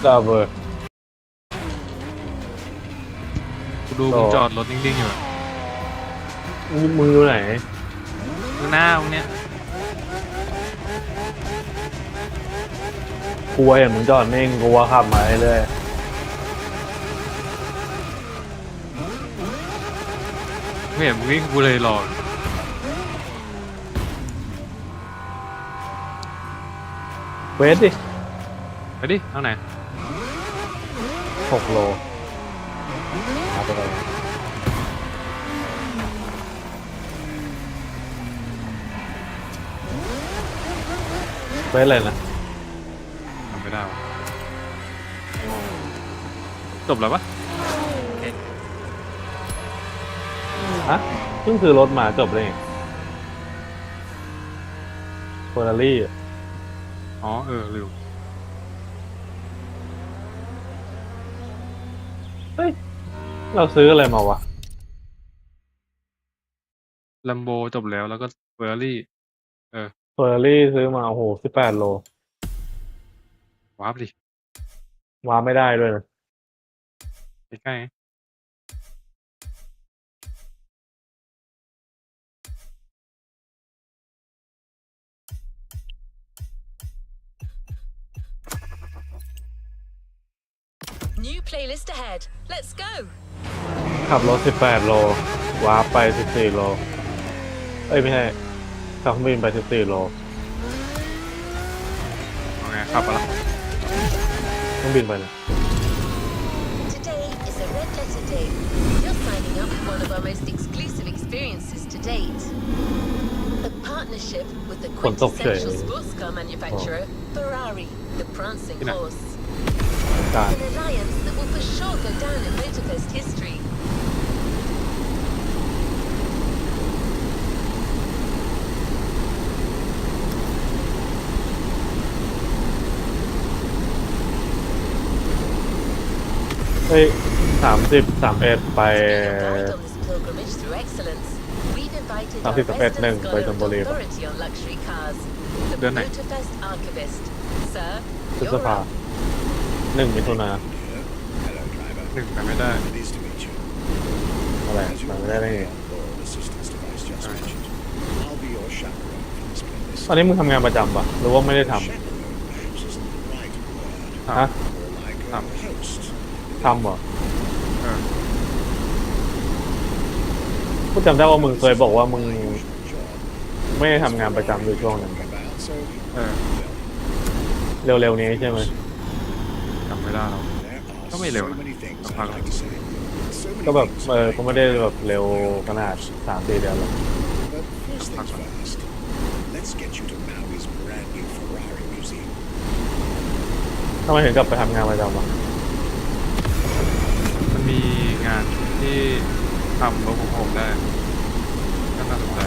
ดาเบอร์ดูมึงจอดรถนิ่งๆอยู่มึงอยู่ไหนข้างหน้ามึงเนี้ยกลัวอย่างมึงจอดนิ่งกลัวขับมาเรื่อยไม่เห็นมึงวิ่งกูเลยหรอกเวสดิไปดิเอาไหน6 โลเอาไปเลยเวสอะไรนะทำไม่ได้จบแล้วปะฮะเพิ่งซื้อรถมาจบเลยเฟอร์รารี่อ๋อลืมเฮ้ยเราซื้ออะไรมาวะลัมโบจบแล้วก็เฟอร์รารี่เฟอร์รารี่ซื้อมาโอ้โห18 โลวาร์ปดิวางไม่ได้ด้วยนะ ใกล้ New playlist ahead. Let's go. ขับรถ18 โลวาร์ปไป14 โลเอ้ยไม่ใช่ขับเครื่องบินไป14 โลเอาไงขับมาละเครื่องบินไปนะ Today is a red letter day. You're signing up for one of our most exclusive experiences to date. A partnership with the quintessential sports car manufacturer, Ferrari, the prancing horse. An alliance that will for sure go down in Motorfest history. เฮ้ย30 31ไปGuide on this pilgrimage through excellence. We've invited our resident scholar of authority on luxury cars, the Motorfest archivist. Sir, พฤษ you're ภา up. 1 มิถุนา หนึ่งไปไม่ได้อะไรมาไม่ได้ได้ไงตอนนี้มึงทำงานประจำปะหรือว่าไม่ได้ทำฮะทำเหรอกูจำได้ว่ามึงเคยบอกว่ามึงไม่ได้ทำงานประจำอยู่ช่วงนั้นเร็วๆนี้ใช่ไหมจำไม่ได้แล้วก็ไม่เร็วนะสักพักก็แบบก็ไม่ได้แบบเร็วขนาด3-4 เดือนหรอกทำไมถึงกลับไปทำงานประจำวะมันมีงานที่ทำรถของผมได้ก็น่าสนใจ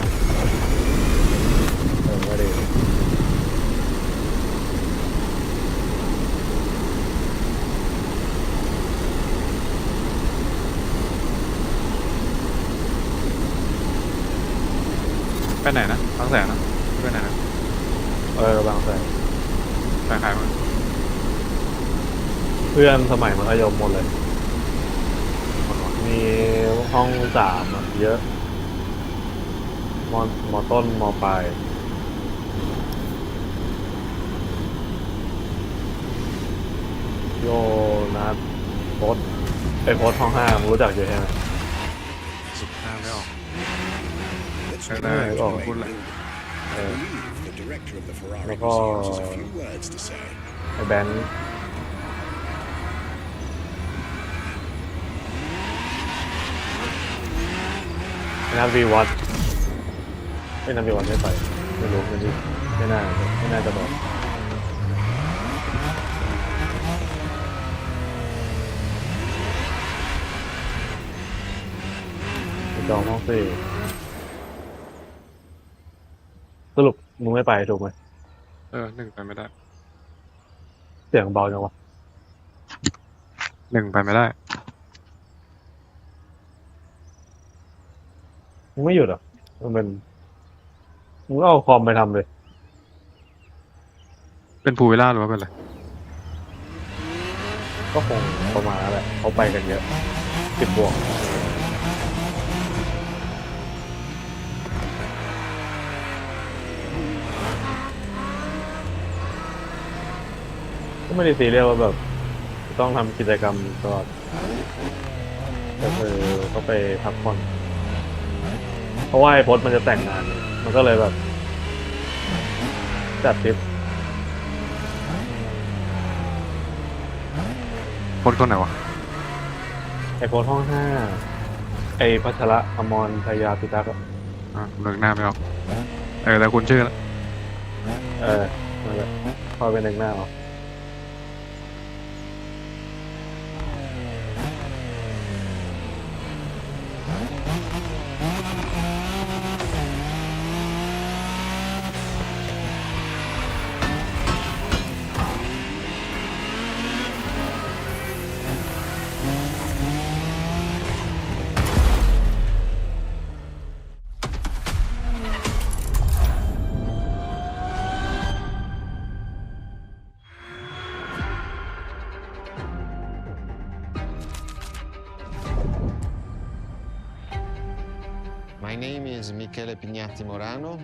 ไม่ได้ไปไหนนะบางแสนนะไปไหนนะบางแสนไปขายมันเพื่อนสมัยมัธยมหมดเลยมีห้อง3เยอะมอต้นมอปลายโยนัทโพสโพสห้อง5มึงรู้จักอยู่ใช่ไหมไม่ออกได้ออกพูดเลยแล้วก็ไอ้แบนค์นัทวีวัตนัทวีวัตไม่ไปไม่รู้ไม่น่าจะบอกจองห้อง4สรุปมึงไม่ไปถูกไหม1ไปไม่ได้เสียงเบาจังวะ1ไปไม่ได้มึงไม่หยุดอ่ะมันมึงเอาคอมไปทำเลย เป็นพูลวิลล่าหรือว่าเป็นอะไร ก็คงประมาณนั้นแหละเขาไปกันเยอะ10 บวกก็ไม่ได้ซีเรียสว่าแบบต้องทำกิจกรรมตลอดก็คือก็ไปพักผ่อนเพราะว่าไอ้พจน์มันจะแต่งงานมันก็เลยแบบจัดทริป คนไหนวะ ไอโฟนห้อง 5ไอพัชระอมรชายาพิทักษ์อะ เลิกหน้าไม่ออกแต่คุณชื่อแล้ว เออนั่นแหละพอเป็นหนึ่งหน้าเหรอ My name is Michele Pignatti Morano.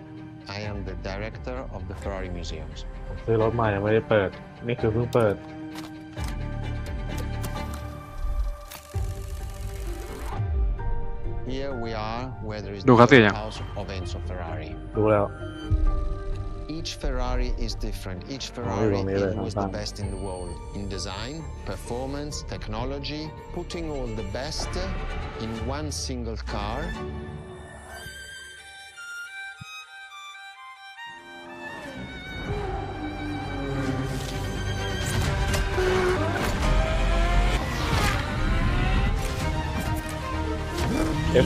I am the director of the Ferrari Museums. ผมซื้อรถใหม่ยังไม่ได้เปิด นี่คือเพิ่งเปิด Here we are where there isดู the ครับเสียยัง house of Enzo Ferrari. ดูแล้ว Each Ferrari is different. Each Oh, Ferrari you don't need it, was the huh? best in the world in design, performance, technology, putting all the best in one single car.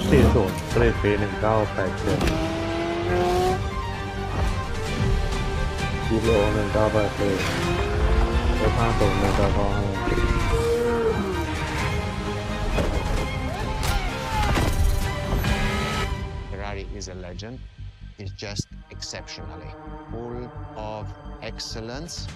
F40 ผลิตปี1987ยูโร1987 F50 Ferrari is a legend. It's just exceptionally full of excellence.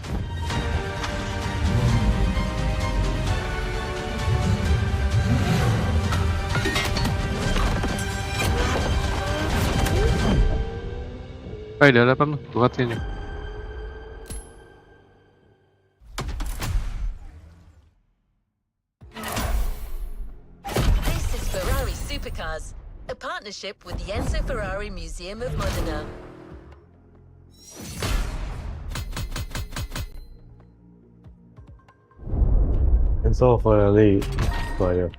Ê, đợiแป๊บนึงดูคัดซีนอยู่ This is Ferrari Supercars, a partnership with the Enzo Ferrari Museum of Modena. Enzo Ferrari สวยอยู่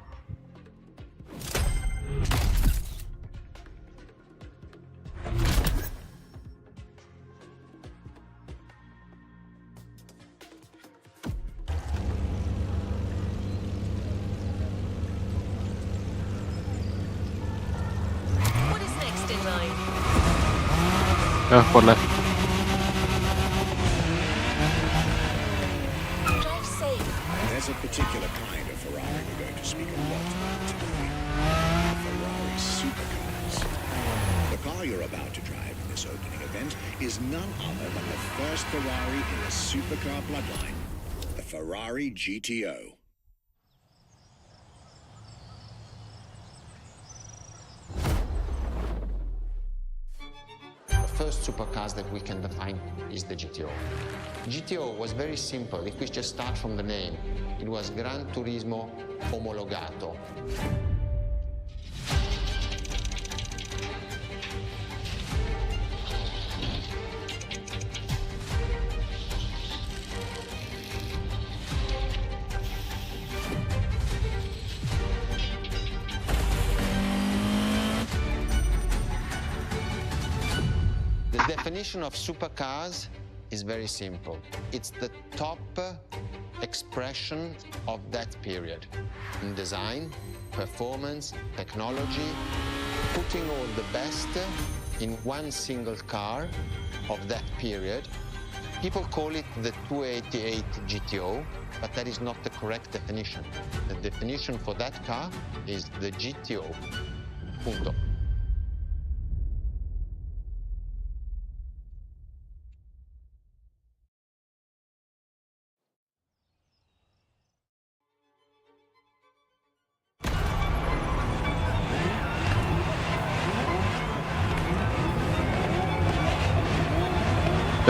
What is next in line? กดเลย Drive safe. There's a particular kind of Ferrari we're going to speak a lot about today. Ferrari supercars. The car you're about to drive in this opening event is none other than the first Ferrari in the supercar bloodline, the Ferrari GTO. The first supercars that we can define is the GTO. GTO was very simple. If we just start from the name, it was Gran Turismo Omologato. The definition of supercars is very simple. It's the top expression of that period in design, performance, technology, putting all the best in one single car of that period. People call it the 288 GTO, but that is not the correct definition. The definition for that car is the GTO. Punto.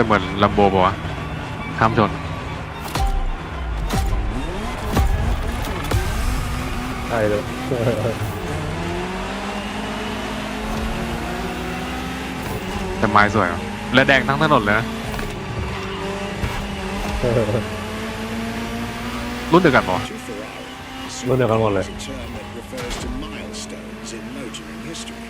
จะเหมือนลัมโบป่ะวะห้ามชน ใช่เลย แต่ไม้สวยว่ะและแดงทั้งถนนเลยนะรุ่นเดียวกันป่ะ To Ferrari, รุ่นเดียวกันหมดเลย is a term that refers to milestones in motoring history.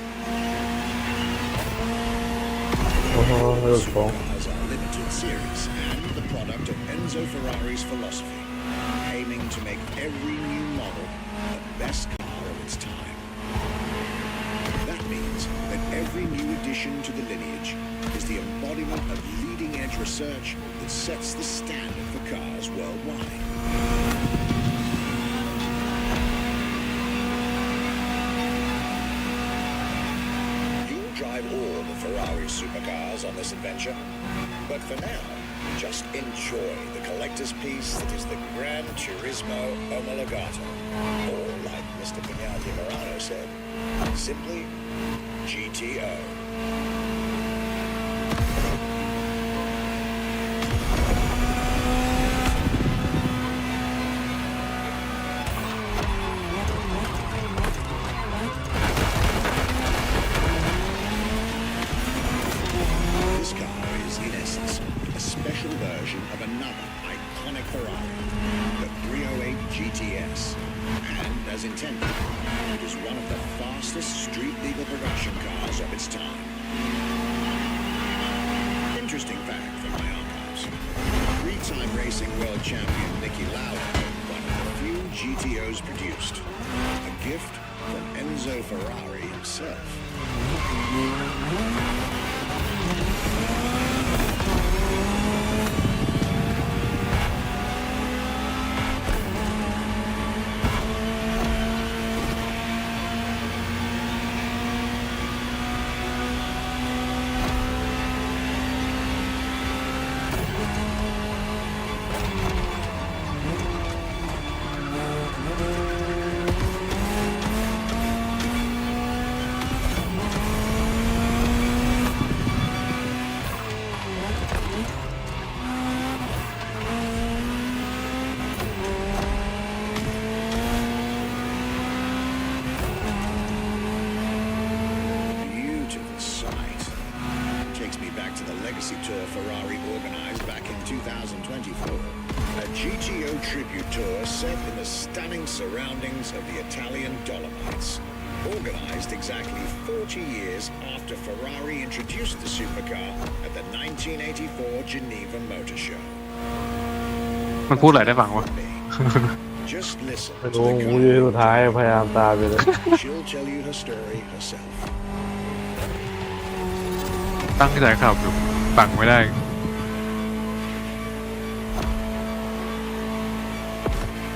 โอ้โหไม่รู้ฟ้อง Supercars are limited series and the product of Enzo Ferrari's philosophy, aiming to make every new model the best car of its time. That means that every new addition to the lineage is the embodiment of leading-edge research that sets the standard for cars worldwide. You'll drive all the Ferrari supercars on this adventure, but for now, just enjoy the collector's piece that is the Gran Turismo Omologato, or like Mr. Pignati Morano said, simply GTO. This car is, in essence, a special version of another iconic Ferrari, the 308 GTS. And as intended, it is one of the fastest street-legal production cars of its time. Interesting fact from my archives. Three-time racing world champion Niki Lauda owned one of the few GTOs produced. A gift from Enzo Ferrari himself. Beautiful sight. Takes me back to the legacy tour Ferrari organized back in 2024. A GTO tribute tour set in the stunning surroundings of the Italian Dolomites. Organized exactly 40 years after Ferrari introduced the supercar at the 1984 Geneva Motor Show. มันพูดอะไรได้บ้างวะ Just listen ไม่ to รู้ the มูยสุดท้ายพยายามตามไปเลย She'll tell you her story herself. ตั้งใจขับอยู่ปังไม่ได้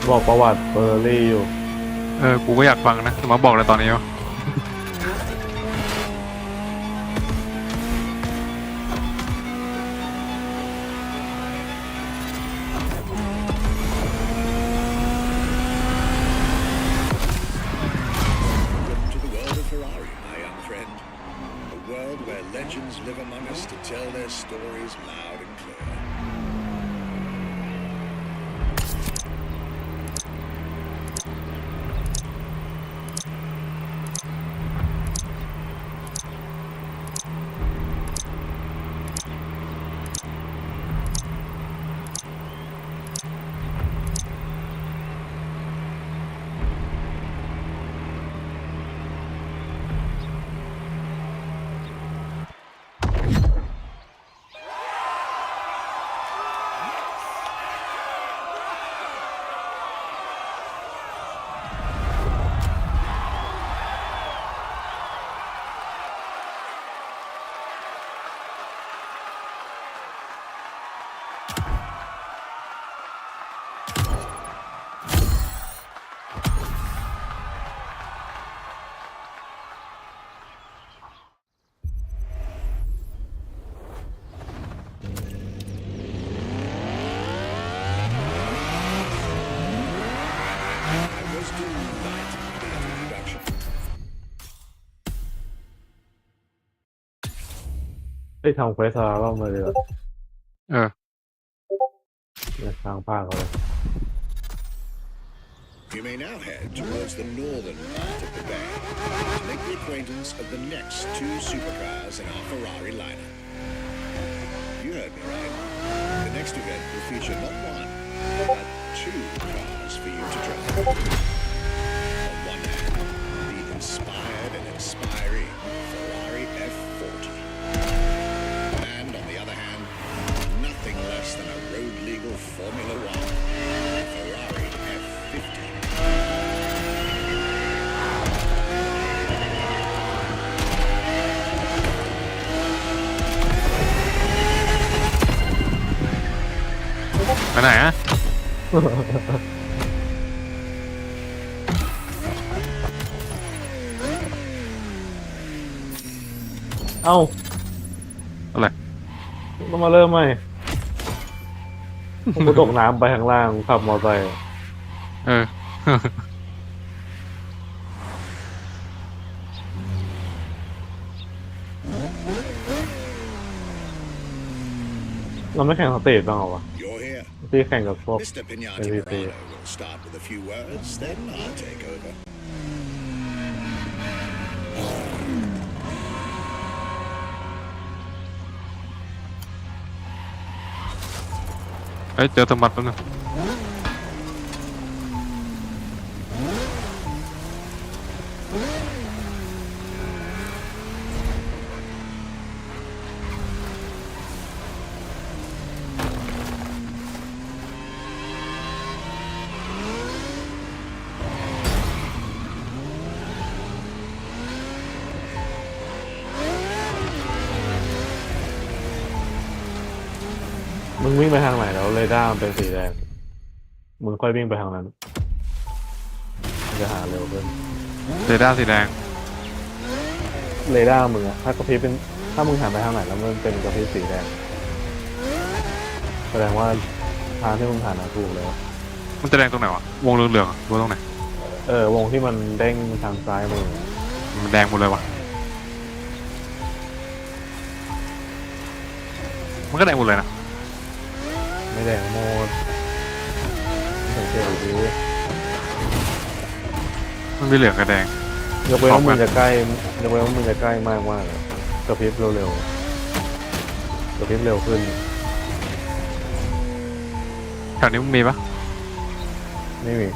บอกประวัติเฟอร์รี่อยู่ กูก็อยากฟังนะแต่มาบอกเลยตอนนี้วะ Welcome to the world of Ferrari, my young friend. A world where legends live among us to tell their stories loud and clear. Delighted with that introduction. เฮ้ยทำเควสอะไรบ้างมาเลย เนี่ยทางภาคเขาเลย You may now head towards the northern part of the bay to make the acquaintance of the next 2 supercars in our Ferrari lineup. You heard me right. The next event will feature not 1, but 2 cars for you to drive. On one hand, the inspired and inspiring Ferrari F40. And on the other hand, nothing less than a road-legal Formula One, Ferrari F50. ไปไหนอะ เอ้า อะไร ต้องมาเริ่มใหม่ผมก็ตกน้ำไปข้างล่างขับมอเตอร์ไซค์ เออ เราไม่แข่งสเตจบ้างเหรอวะ You're here. ที่แข่งกับพวก Mr. Pignati MVP Morano will start with a few words, then I'll take over. เอ้ยเจอสมบัติแป๊บนึงมึงวิ่งไปทางไหนแล้วเรดาร์มันเป็นสีแดงมึงค่อยวิ่งไปทางนั้นมันจะหาเร็วขึ้น เรดาร์สีแดง เรดาร์มึงอะถ้ากระพริบเป็นถ้ามึงหันไปทางไหนแล้วมันเป็นกระพริบสีแดงแสดงว่าทางที่มึงผ่านถูกแล้ว มันจะแดงตรงไหนวะวงเหลืองๆอะวงตรงไหน วงที่มันเด้งทางซ้ายมือ มันแดงหมดเลยวะมันก็แดงหมดเลยนะ ไม่แดงโมดสังเกตดูดิ มันมีเหลืองกับแดง ยกเว้นว่ามึงจะใกล้ยกเว้นว่ามึงจะใกล้มากมากกระพริบเร็วๆกระพริบเร็วขึ้น แถวนี้มึงมีปะ ไม่มี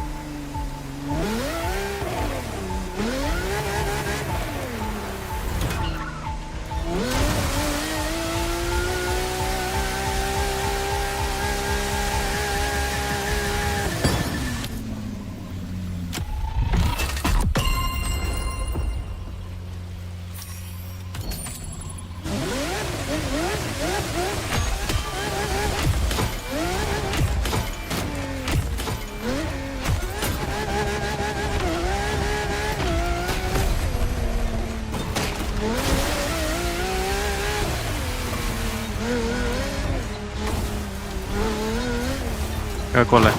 กดเลย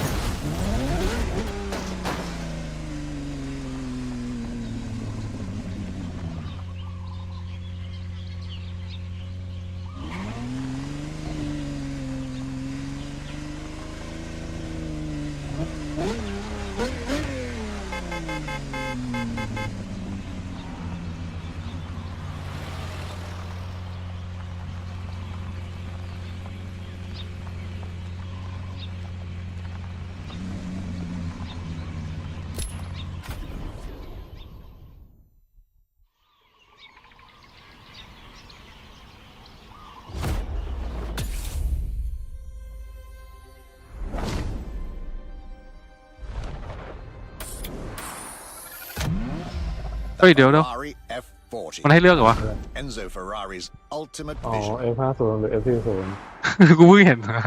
เฮ้ยเดี๋ยว Ferrari F40. มันให้เลือกเหรอวะ Enzo Ferrari's ultimate อ๋อ vision. F50 หรือ F40 กูเพิ่งเห็นนะ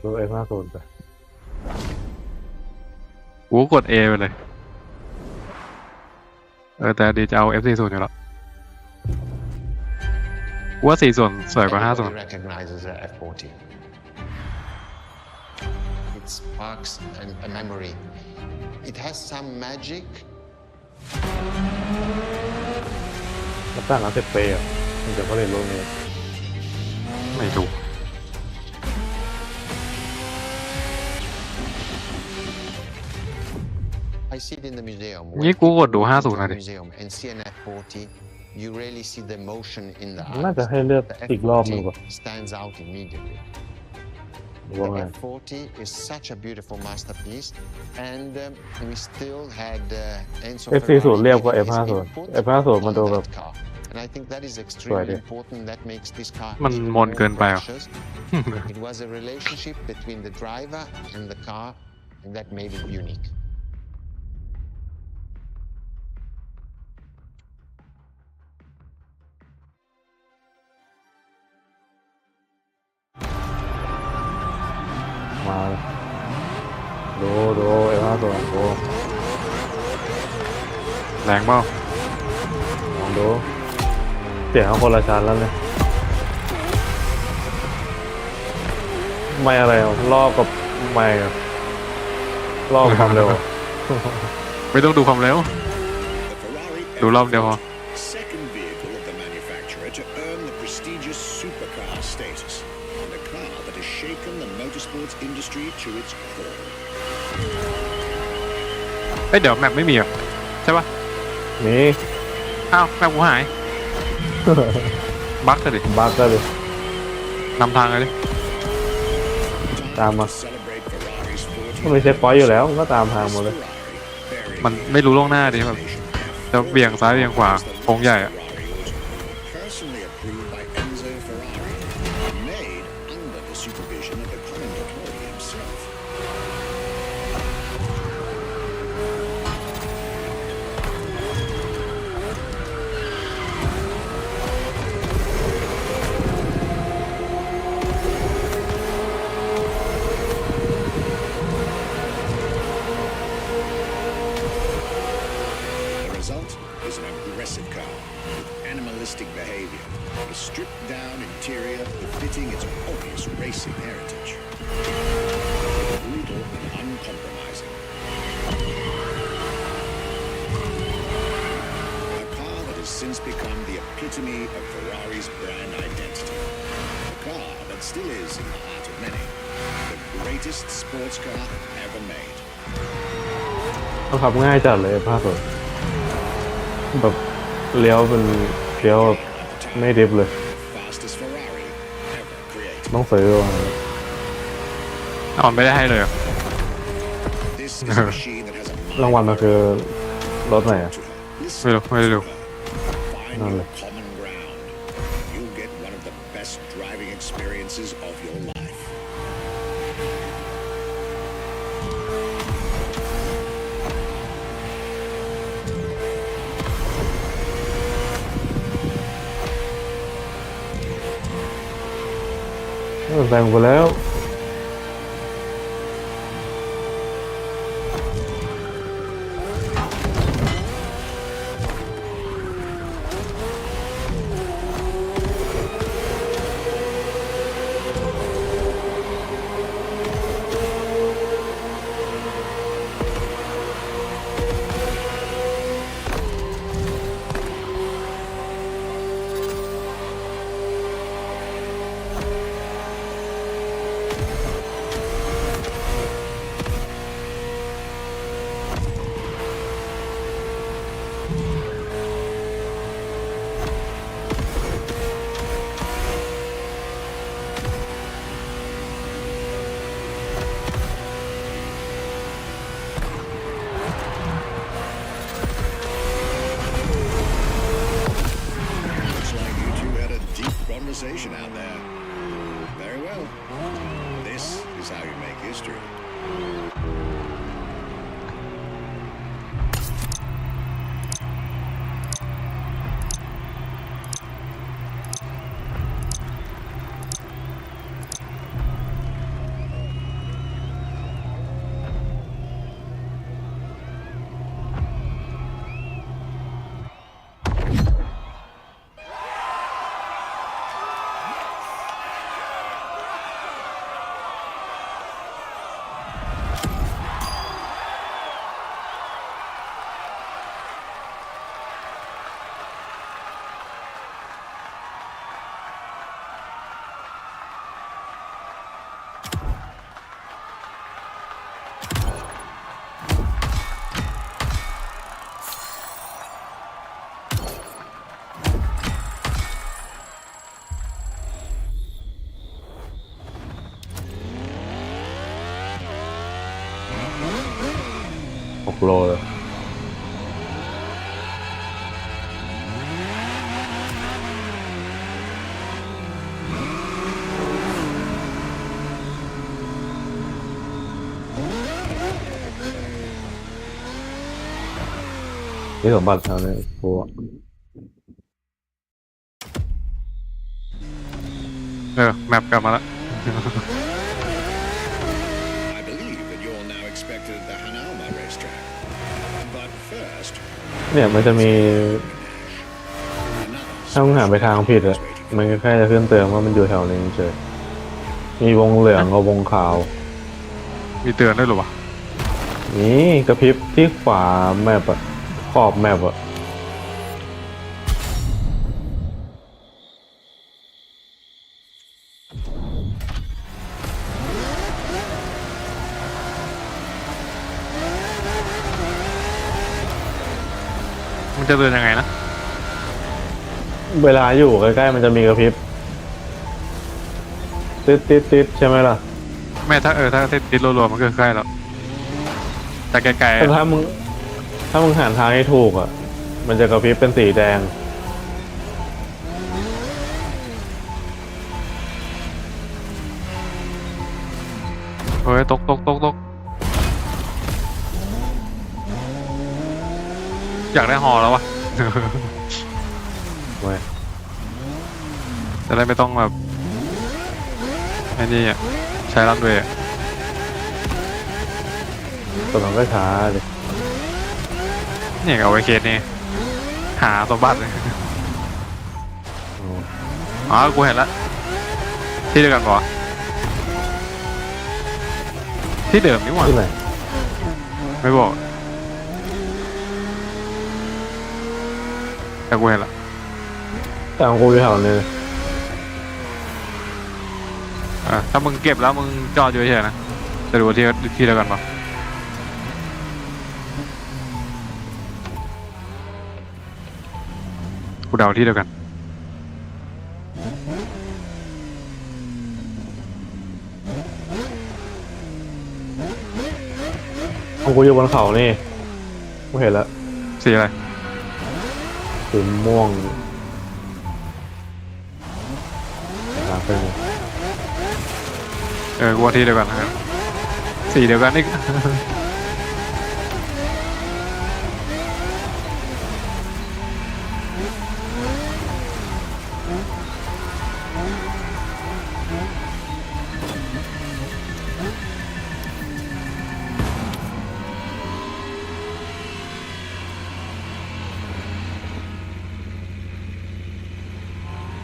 ดู F50 ไป กูกด A ไปเลยแต่ดีจะเอา F40 อยู่แล้วกูว่า4 ส่วนสวยกว่า5 ส่วน Everybody recognizes a F40. It sparks a memory. It has some magic. รับตั้ง10 ปีอ่ะมันจะผลิตรุ่นนี้ ไม่รู้ I see it in the museum. นี่ When กูกด people ดู walk into 50 the นะดิ museum and see an F40, you really see the motion in the น่า eyes. จะให้เลือก The อีกรอบหนึง F40 ก่อน stands out immediately. ว่า The ไง F40 is such a beautiful masterpiece, and we still had Enzo F40 Ferrari เรียกว่า giving his F50 input F50 มัน on ดูแบบ that car. And I think that is สวย extremely ดิ important. That makes this car มัน even มน more เกินไปอ่ะ precious. It was a relationship between the driver and the car, and that made it unique. มาดูF50 ดู แรงเปล่า ลองดูเสียงเขาคนละชั้นแล้วเนี่ยไม่อะไรอ่ะรอบกับไม่อ่ะรอบกับความเร็ว ไม่ต้องดูความเร็ว The Ferrari ดูรอบเดียวพอ second vehicle of the manufacturer to earn the prestigious supercar status, and a car that has shaken the motorsports industry to its core. เอ้ยเดี๋ยวแมปไม่มีอ่ะใช่ปะ นี่ อ้าวแมปกูหาย บั๊กเลยดิ บักก็เลย นำทางเลยดิ ตามมา To celebrate Ferrari's 40th ก็มีเช็คพอยต์อยู่แล้วก็ตามทางหมดเลย Ferrari มันไม่รู้ล่วงหน้าดิแบบจะเบี่ยงซ้ายเบี่ยงขวาโค้งใหญ่อะ personally approved by Enzo Ferrari, made under the supervision of the commendatore himself. 'The result is an aggressive car with animalistic behavior, a stripped-down interior befitting its obvious racing heritage. Brutal and uncompromising. A car that has since become the epitome of Ferrari's brand identity. A car that still is in the heart of many, the greatest sports car ever made. ต้องขับง่ายจัดเลยF50แบบเลี้ยวเป็นเลี้ยวแบบไม่ดิฟเลย Fastest Ferrari ever created. ต้องซื้อมา อ่อนไม่ได้ให้เลยเหรอ This is a machine that has a รางวัลมันคือรถไหนอ่ะ to her. ไม่รู้ไม่ได้ดู Find Vale. your common ground. You'll get one of the best driving experiences of your life. แซงไปแล้ว Looks like you two had a deep conversation out there. Very well. This is how you make history. เ โลเลยนี่สมบัติทางนี้โอ้ แมปกลับมาแล้ว I believe that you're now expected at the Hanauma racetrack. But first, เนี่ยมันจะมี another ถ้ามึงหาไปทางผิดอะมันก็แค่จะขึ้นเตือนว่ามันอยู่แถวนี้เฉยมีวงเหลืองกับวงขาว มีเตือนด้วยเหรอวะ นี่กระพริบที่ขวาแมปอะขอบแมปอะ มันจะเตือนยังไงนะ เวลาอยู่ใกล้ๆมันจะมีกระพริบติดใช่ไหมล่ะ แม่ถ้าติดรัวๆมันก็ใกล้แล้วแต่ไกลๆ แต่ อะ ถ้ามึงหันทางให้ถูกอะมันจะกระพริบเป็นสีแดง เฮ้ยตกอยากได้ฮอแล้ววะ เว้ย จะได้ไม่ต้องแบบไอ้นี่อ่ะใช้รันเวย์ ตอนนั้นก็ช้าเลย นี่เอาไว้เคสนี่หาสมบัติเลย อ๋อกูเห็นแล้วที่เดียวกันปะที่เดิมนี่หว่า ที่ไหน ไม่บอกแต่กูเห็นละ แต่ของกูอยู่แถวนี้ ถ้ามึงเก็บแล้วมึงจอดอยู่เฉยๆนะจะดูที่เดียวกันปะกูเดาที่เดียวกัน ของกูอยู่บนเขานี่กูเห็นแล้ว สีอะไร สีม่วงทางเป็นไง กูว่าที่เดียวกันนะครับสีเดียวกันอีก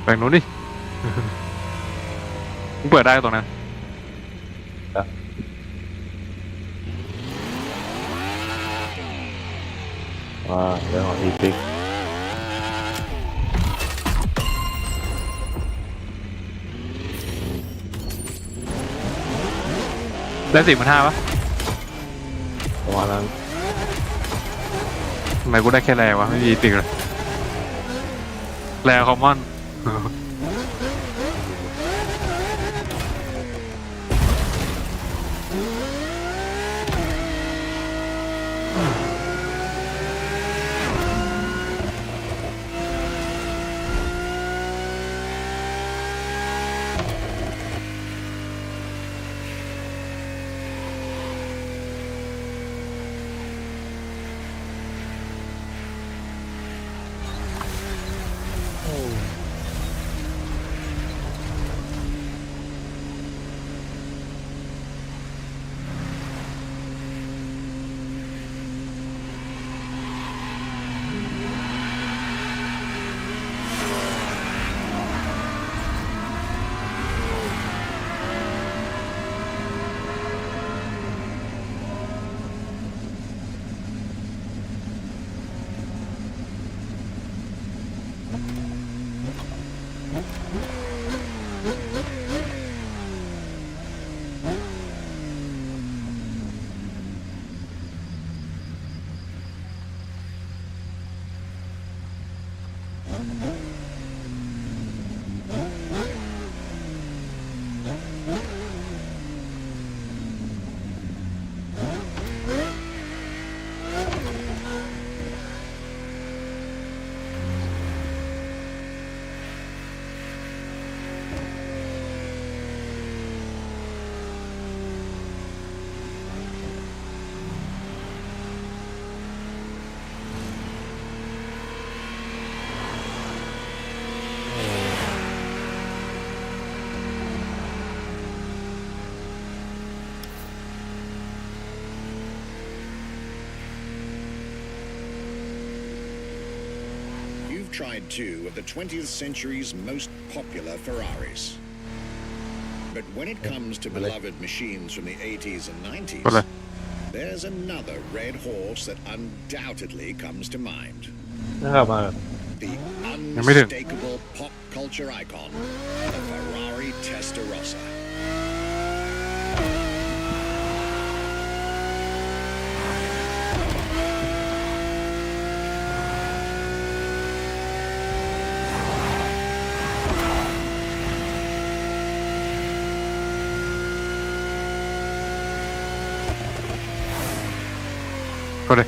แบ่งนู้นดิ มึงเปิดได้ตรงนั้น ว่าเรื่องของอีพิก ได้45,000ปะ ประมาณนั้น ทำไมกูได้แค่แรวะไม่มีติกเลยแรคอมมอน tried two of the 20th century's most popular Ferraris. But when it comes to beloved machines from the 80s and 90s, กดเลย there's another red horse that undoubtedly comes to mind. นะครับมา The ยังไม่ถึง unmistakable pop culture icon, the Ferrari Testarossa. กดเลย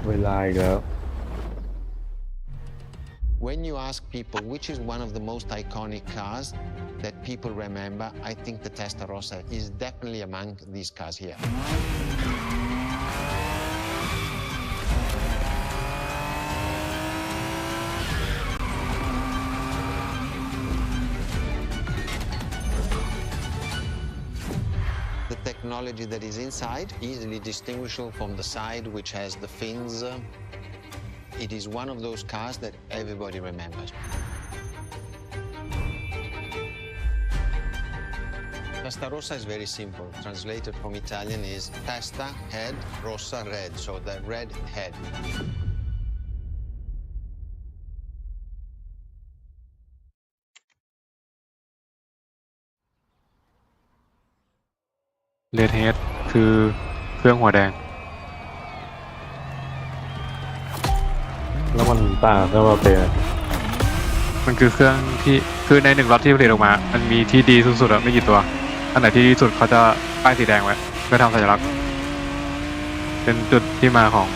เวลาอีกแล้ว When you ask people which is one of the most iconic cars that people remember, I think the Testarossa is definitely among these cars here. The technology that is inside, easily distinguishable from the side which has the fins. It is one of those cars that everybody remembers. Testarossa is very simple. Translated from Italian is testa, head, rossa, red. So the red head. เรดเฮดคือเครื่องหัวแดง แล้วมันต่างกันมาเป็น มันคือเครื่องที่คือใน1 ล็อตที่ผลิตออกมา มันมีที่ดีสุดๆอะไม่กี่ตัว อันไหนที่ดีสุดเขาจะป้ายสีแดงไว้เพื่อทำสัญลักษณ์ เป็นจุดที่มาของ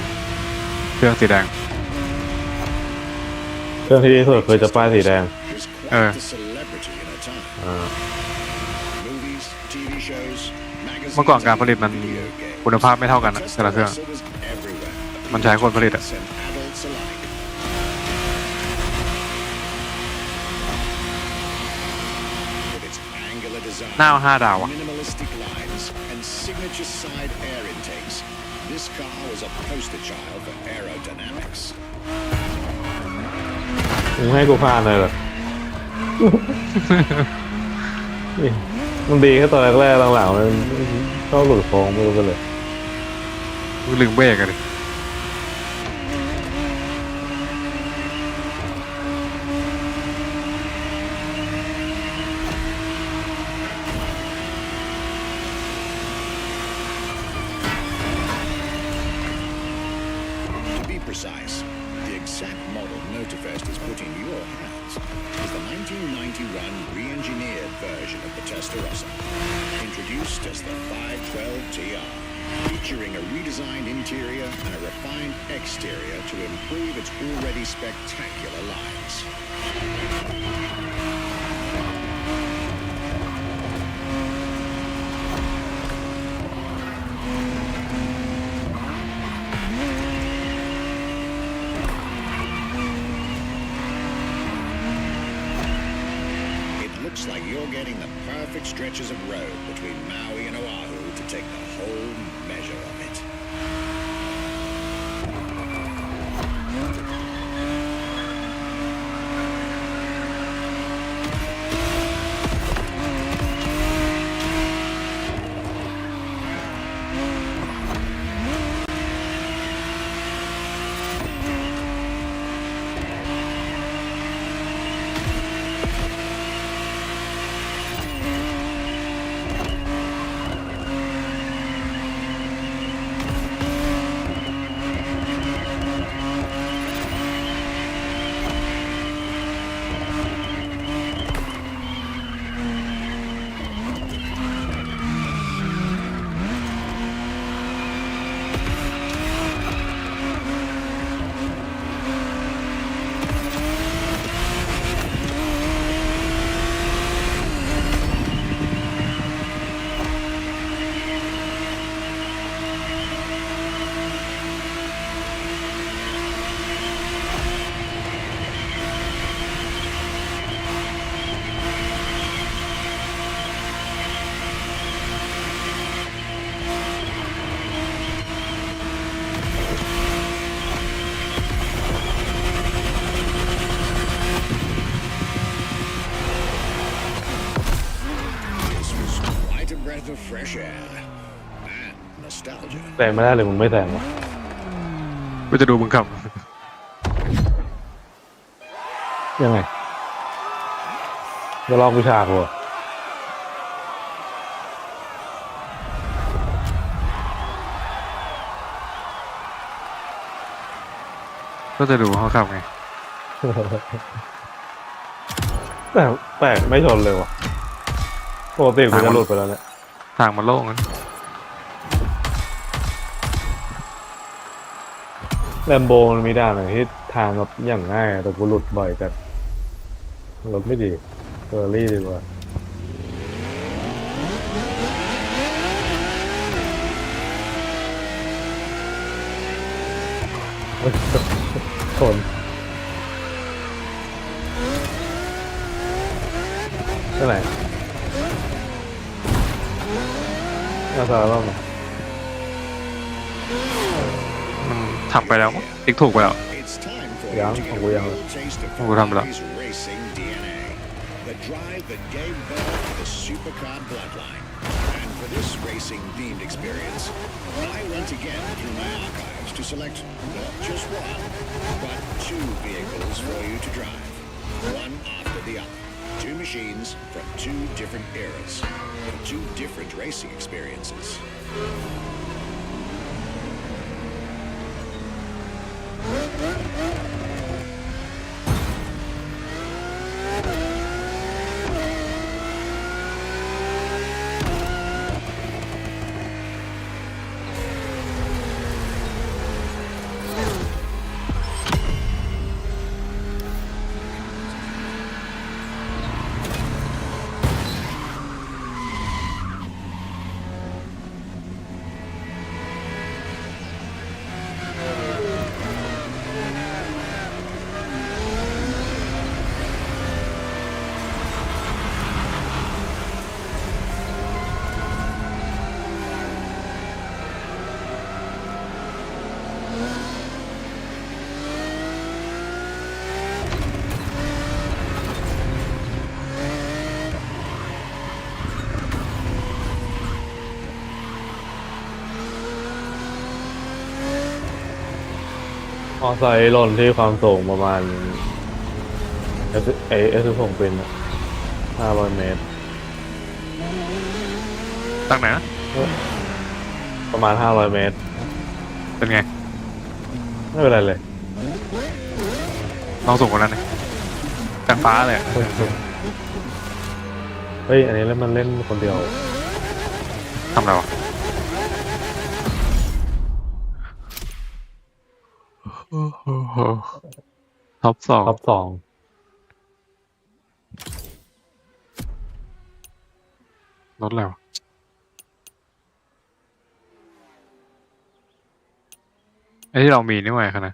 เครื่องสีแดง เครื่องที่ดีที่สุดคือจะป้ายสีแดง Was quite the celebrity in her time. อ่า Movies, TV shows, magazines, เมื่อก่อนการผลิตมัน and video games. คุณภาพไม่เท่ากันนะแต่ละเครื่อง Testarossa was everywhere. มันใช้คนผลิตอะ Kids and adults alike. With its angular design, หน้าเอา5 ดาวอะ minimalistic lines, and signature side air intakes, this car was a poster child for aerodynamics. มึงให้กูผ่านเลยเหรอ นี่มันดีแค่ตอนแรกๆหลังๆมันชอบหลุดโค้งไม่รู้ไปเลย ลืมเบรกอะดิ To be precise, the exact model Motorfest has put in your hands is the 1991 re-engineered version of the Testarossa, introduced as the 512TR, featuring a redesigned interior and a refined exterior to improve its already spectacular lines. It looks like you're getting the perfect stretches of road between Maui and Oahu to take the whole measure of it. แซงไม่ได้เลยมึงไม่แซงวะ กูจะดูมึงขับ ยังไงจะลองวิชากูเหรอ ก็จะดูเขาขับไง แต่แปลกไม่ชนเลยวะปกติกูจะหลุดไปแล้วเนี่ย ทางมันโล่งนั้น แลมโบมันมีด่านไหนที่ทางแบบอย่างง่ายอะแต่กูหลุดบ่อยกันรถไม่ดีเฟอร์รี่ดีกว่าชนเท่าไหร่น่าจะรอบไหน มันทำไปแล้วมั้งติ๊กถูกไปแล้ว It's time for Yeah, you to get I'm a going real taste of I'm going to Ferrari's racing DNA. The drive that gave birth to the supercar bloodline. And for this racing-themed experience, I went again through my archives to select not just one, but two vehicles for you to drive. One after the other. Two machines from two different eras. For two different racing experiences. มอไซค์หล่นที่ความสูงประมาณS16เป็น500 เมตร ตั้งไหนนะ ประมาณ500 เมตร เป็นไง ไม่เป็นไรเลย ลองส่งคนนั้นเลยจากฟ้าเลยอะ เฮ้ย อันนี้แล้วมันเล่นคนเดียว ทำอะไรวะท็อปสอง ท็อป 2 รถแล้วไอ้ที่เรามีนี่หว่าขนาด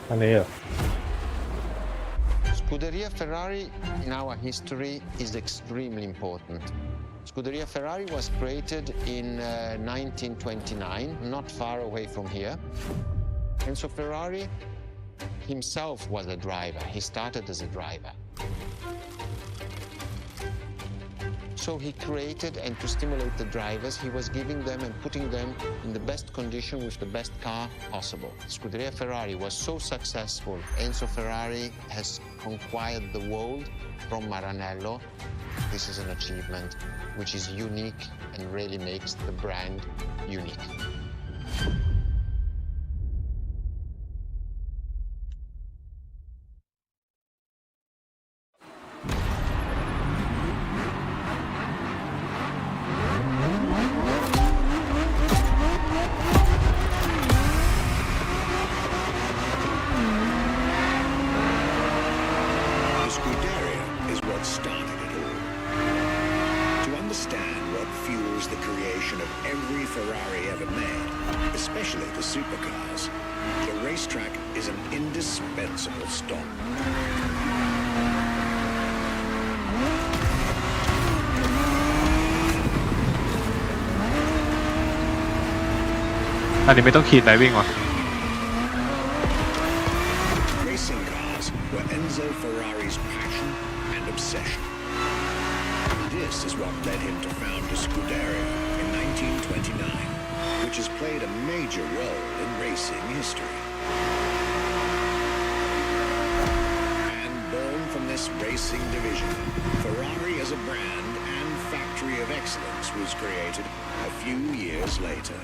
อันนี้เหรอ Scuderia Ferrari in our history is extremely important. Scuderia Ferrari was created in 1929, not far away from here. Enzo Ferrari himself was a driver. He started as a driver. So he created, and to stimulate the drivers, he was giving them and putting them in the best condition with the best car possible. Scuderia Ferrari was so successful. Enzo Ferrari has conquered the world from Maranello. This is an achievement which is unique and really makes the brand unique. The Scuderia is what started it all. To understand what fuels the creation of every Ferrari ever made, especially the supercars, the racetrack is an indispensable stop. อันนี้ไม่ต้องขีดไดวิ่งวะ Racing cars were Enzo Ferrari's passion and obsession. This is what led him to found a Scuderia in 1929, which has played a major role in racing history. And born from this racing division, Ferrari as a brand and factory of excellence was created a few years later.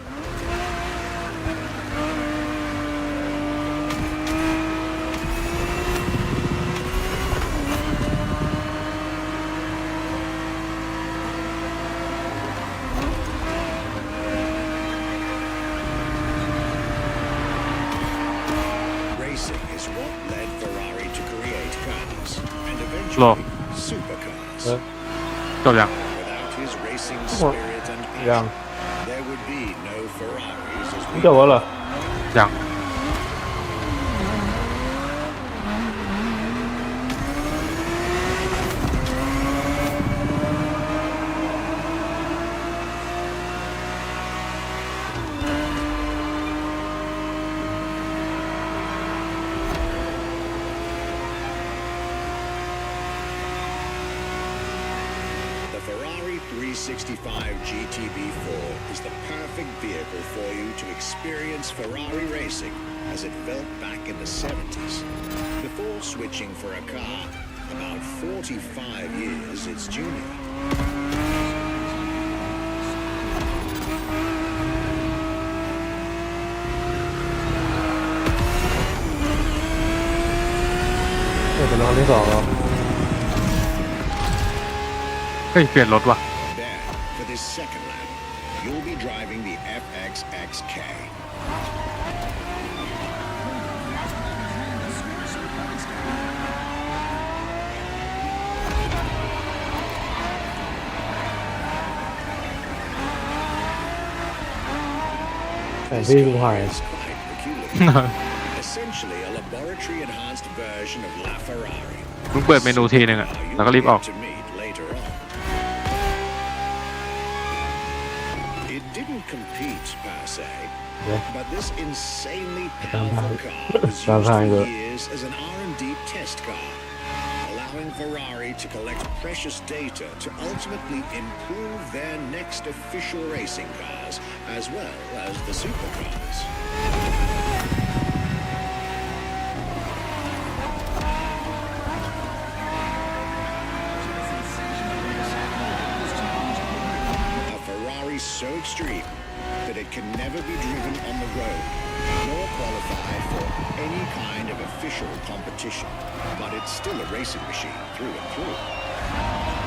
Racing is what led Ferrari to create cars and eventually supercars. จบยัง Without his racing spirit and ยัง passion, there would be no Ferraris as we จบแล้วเหรอ ยัง The Ferrari 365 GTB4 is the perfect vehicle for you to experience Ferrari racing as it felt back in the 70s. Before switching for a car about 45 years its junior. เป็นรอบที่ 2แล้ว เฮ้ยเปลี่ยนรถว่ะ Then, for this second lap, you'll be driving the FXXK. And This he's car high. is quite peculiar. Essentially a laboratory-enhanced version of La Ferrari. มึงเปิดเมนูทีนึงอะแล้วก็รีบออก To meet later on. It didn't compete per se, but this insanely powerful car was used for years as an R&D test car, allowing Ferrari to collect precious data to ultimately improve their next official racing cars as well as the supercars. A Ferrari so extreme that it can never be driven on the road, nor qualify for any kind of official competition. But it's still a racing machine through and through.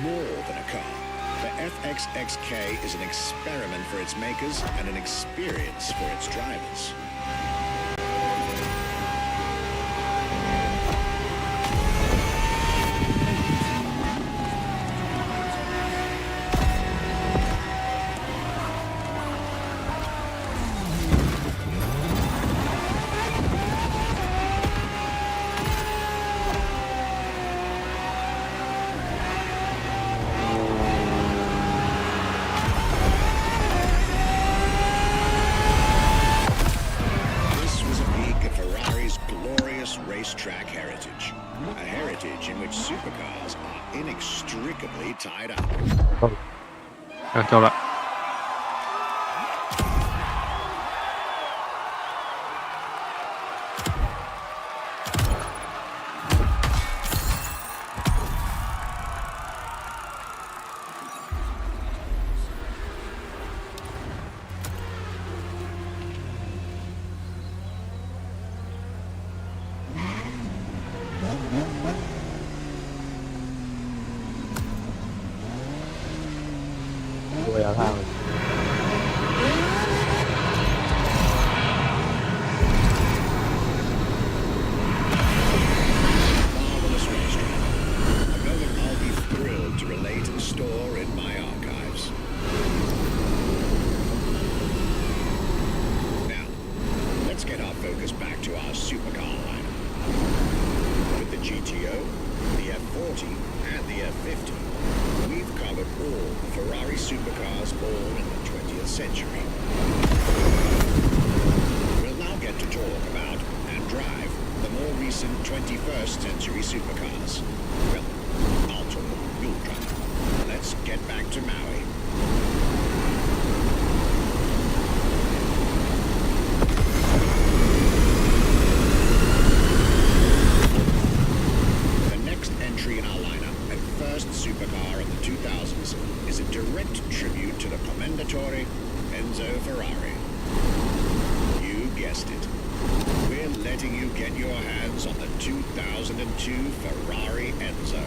More than a car, the FXXK is an experiment for its makers and an experience for its drivers. This was a peek at Ferrari's glorious racetrack heritage, a heritage in which supercars are inextricably tied up. จบละดูระยะทาง Marvelous racetrack, a moment I'll be thrilled to relate and store in my archives. Now, let's get our focus back to our supercar lineup. With the GTO, the F40, and the F50, we've covered all the Ferrari supercars born in the 20th century. We'll now get to talk about and drive the more recent 21st century supercars. Well, I'll talk, you'll drive. Let's get back to Maui. The next entry in our lineup, and first supercar of the 2000s, is a direct tribute to the Commendatore Enzo Ferrari. You guessed it. We're letting you get your hands on the 2002 Ferrari Enzo.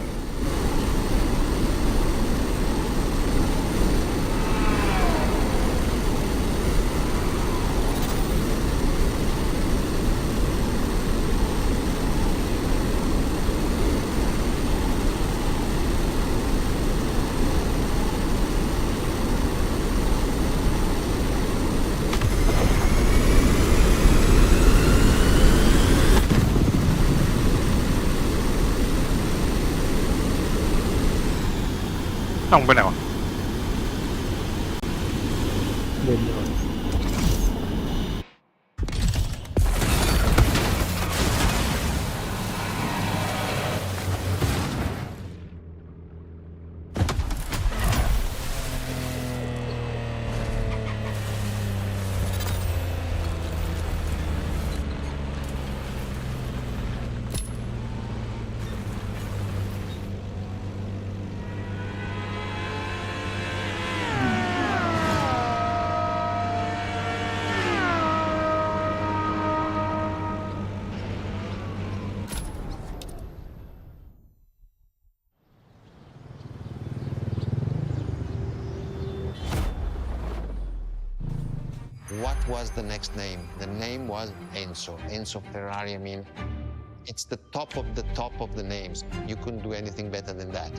ต้องไปไหนวะ เดินก่อน What was the next name? The name was Enzo. Enzo Ferrari, I mean, it's the top of the names. You couldn't do anything better than that.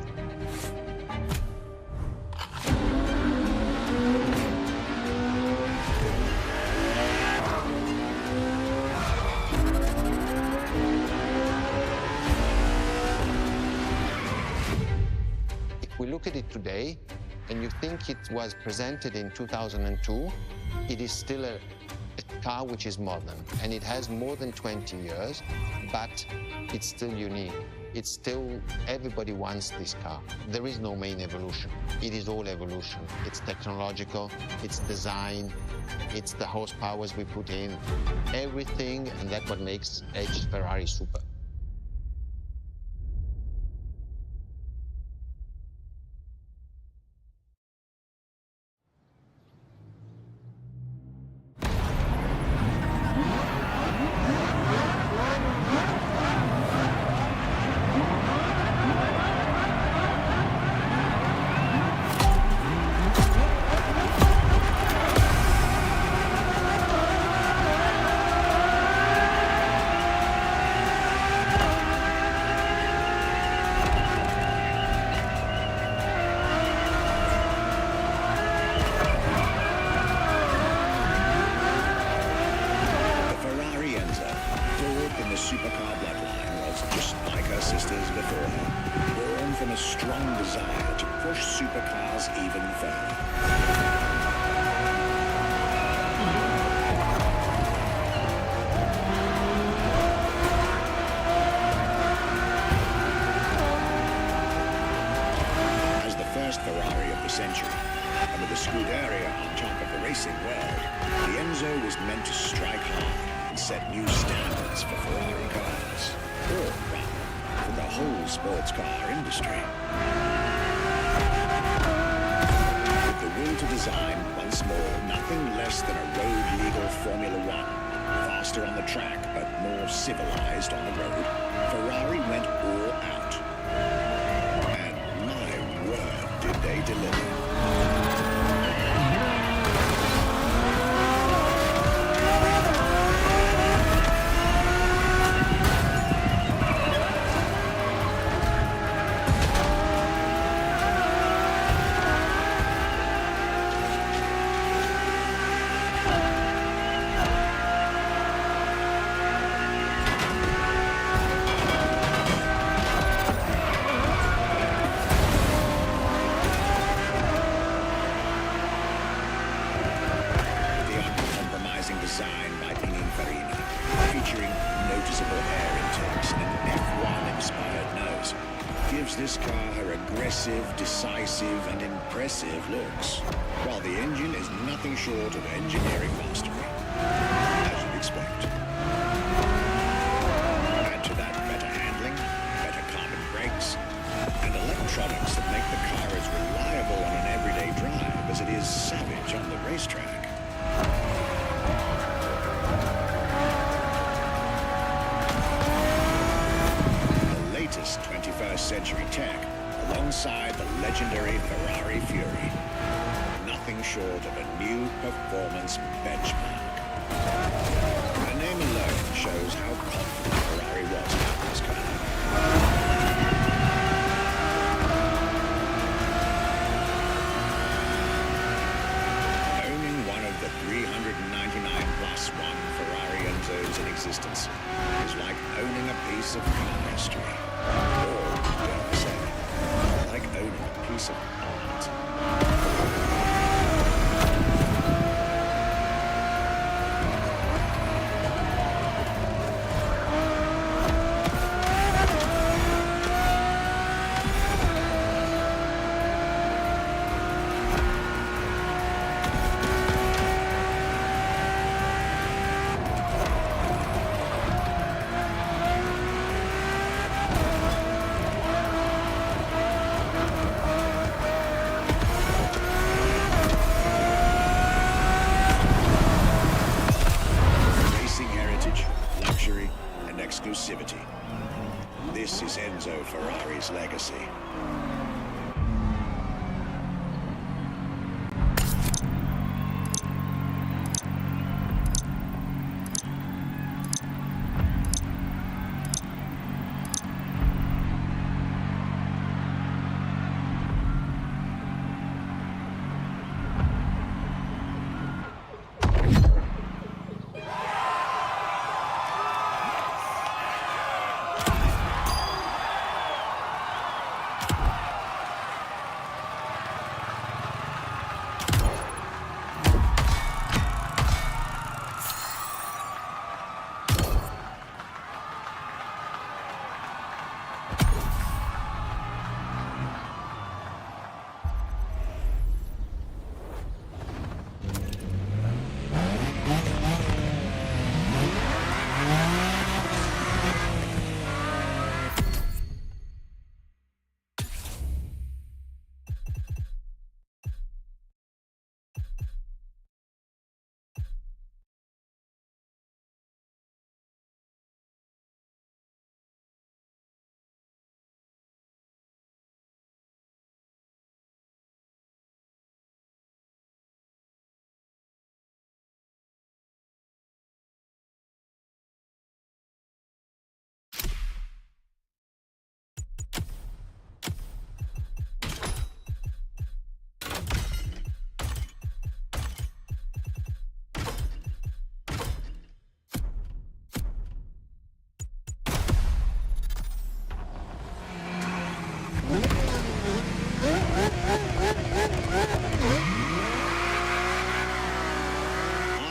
If we look at it today, and you think it was presented in 2002, it is still a car which is modern, and it has more than 20 years, but it's still unique. It's still, everybody wants this car. There is no main evolution. It is all evolution. It's technological, it's design, it's the horsepowers we put in, everything, and that's what makes Edge Ferrari super. Supercar bloodline was just like her sisters before her, born from a strong desire to push supercars even further. As the first Ferrari of the century, and with a Scuderia on top of the racing world, the Enzo was meant to strike hard and set new standards for Ferrari cars, or rather, for the whole sports car industry. With the will to design, once more, nothing less than a road-legal Formula One, faster on the track but more civilized on the road, Ferrari went all out. And my word, did they deliver. aggressive, decisive, and impressive looks, while the engine is nothing short of engineering mastery, as you'd expect. Add to that better handling, better carbon brakes, and electronics that make the car as reliable on an everyday drive as it is savage on the racetrack. The latest 21st century tech, alongside the legendary Ferrari Fury. Nothing short of a new performance benchmark. The name alone shows how confident Ferrari was about this car. Owning one of the 399 plus one Ferrari Enzos in existence is like owning a piece of car history. Or, dare I say, like owning a piece of art. Exclusivity. This is Enzo Ferrari's legacy.